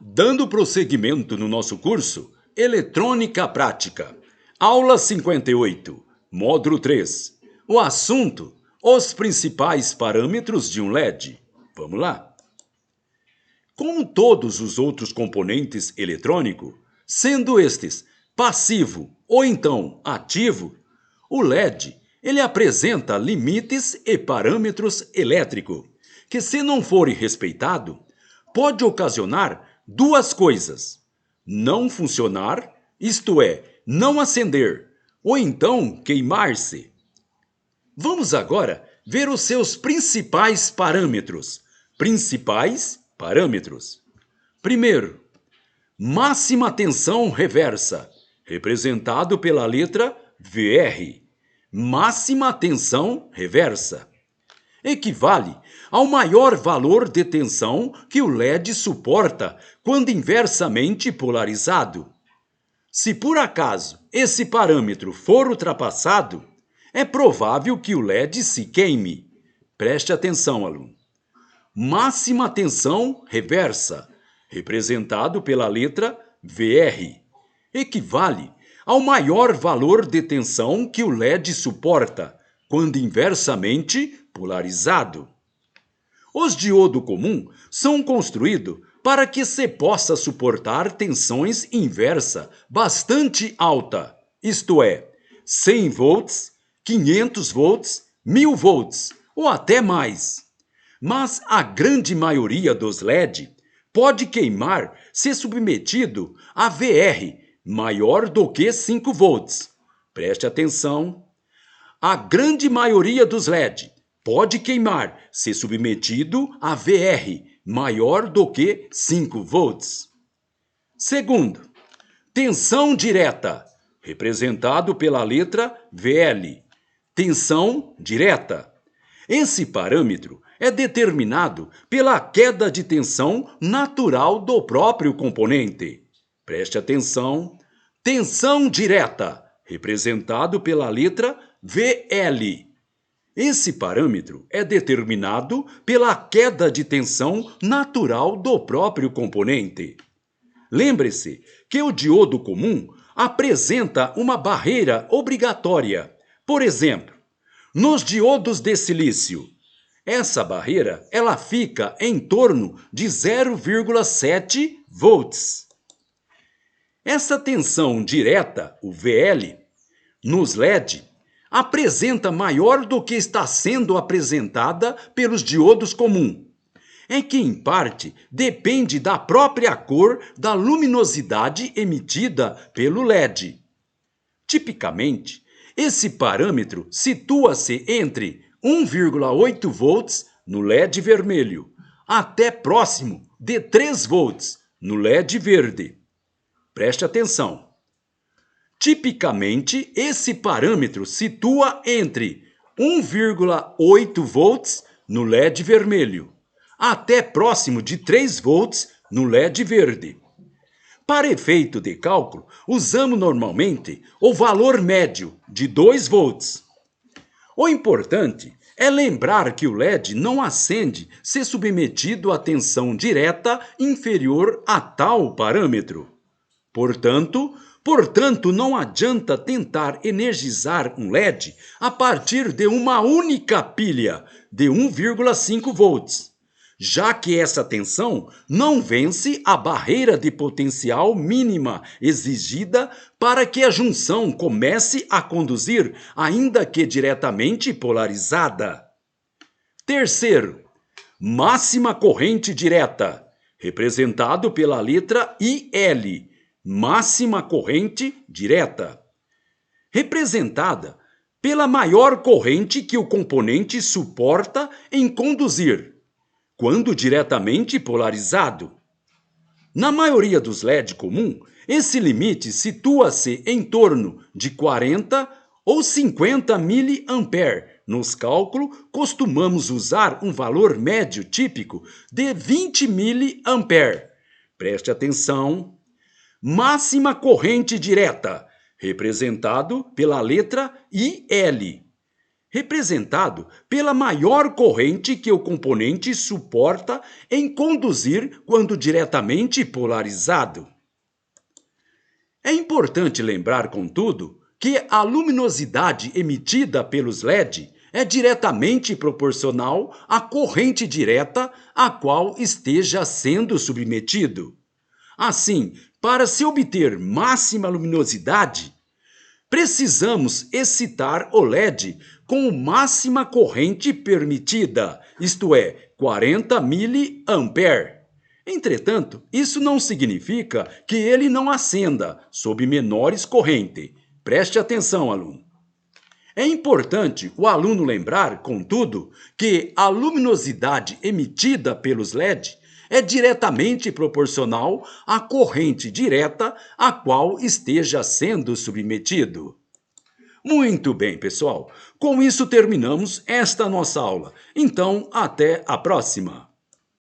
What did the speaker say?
Dando prosseguimento no nosso curso Eletrônica Prática, aula 58, módulo 3. O assunto: os principais parâmetros de um LED. Vamos lá. Como todos os outros componentes eletrônicos, sendo estes passivo ou então ativo, o LED ele apresenta limites e parâmetros elétricos que, se não forem respeitados, pode ocasionar duas coisas: não funcionar, isto é, não acender, ou então queimar-se. Vamos agora ver os seus principais parâmetros. Primeiro, máxima tensão reversa, representado pela letra VR. Máxima tensão reversa equivale ao maior valor de tensão que o LED suporta quando inversamente polarizado. Se por acaso esse parâmetro for ultrapassado, é provável que o LED se queime. Preste atenção, aluno. Máxima tensão reversa, representado pela letra VR, equivale ao maior valor de tensão que o LED suporta quando inversamente polarizado. Os diodos comuns são construídos para que se possa suportar tensões inversa bastante alta, isto é, 100 volts, 500 volts, 1000 volts ou até mais. Mas a grande maioria dos LED pode queimar se submetido a VR maior do que 5 volts. Preste atenção. A grande maioria dos LED pode queimar se submetido a VR maior do que 5 volts. Segundo, tensão direta, representado pela letra VL. Tensão direta. Esse parâmetro é determinado pela queda de tensão natural do próprio componente. Preste atenção. Tensão direta, representado pela letra VL. Esse parâmetro é determinado pela queda de tensão natural do próprio componente. Lembre-se que o diodo comum apresenta uma barreira obrigatória. Por exemplo, nos diodos de silício, essa barreira ela fica em torno de 0,7 volts. Essa tensão direta, o VL, nos LED, apresenta maior do que está sendo apresentada pelos diodos comuns. É que, em parte, depende da própria cor da luminosidade emitida pelo LED. Tipicamente, esse parâmetro situa-se entre 1,8 volts no LED vermelho, até próximo de 3 volts no LED verde. Preste atenção. Tipicamente, esse parâmetro situa entre 1,8 volts no LED vermelho, até próximo de 3 volts no LED verde. Para efeito de cálculo, usamos normalmente o valor médio de 2 volts. O importante é lembrar que o LED não acende se submetido a tensão direta inferior a tal parâmetro. Portanto, não adianta tentar energizar um LED a partir de uma única pilha de 1,5 volts, já que essa tensão não vence a barreira de potencial mínima exigida para que a junção comece a conduzir, ainda que diretamente polarizada. Terceiro, máxima corrente direta, representado pela letra IL. Máxima corrente direta, representada pela maior corrente que o componente suporta em conduzir, quando diretamente polarizado. Na maioria dos LED comum, esse limite situa-se em torno de 40 ou 50 mA. Nos cálculos, costumamos usar um valor médio típico de 20 mA. Preste atenção. Máxima corrente direta, representado pela letra IL. representado pela maior corrente que o componente suporta em conduzir quando diretamente polarizado. É importante lembrar, contudo, que a luminosidade emitida pelos LED é diretamente proporcional à corrente direta a qual esteja sendo submetido. Assim, para se obter máxima luminosidade, precisamos excitar o LED com máxima corrente permitida, isto é, 40 mA. Entretanto, isso não significa que ele não acenda sob menores corrente. Preste atenção, aluno. É importante o aluno lembrar, contudo, que a luminosidade emitida pelos LED é diretamente proporcional à corrente direta a qual esteja sendo submetido. Muito bem, pessoal. Com isso terminamos esta nossa aula. Então, até a próxima.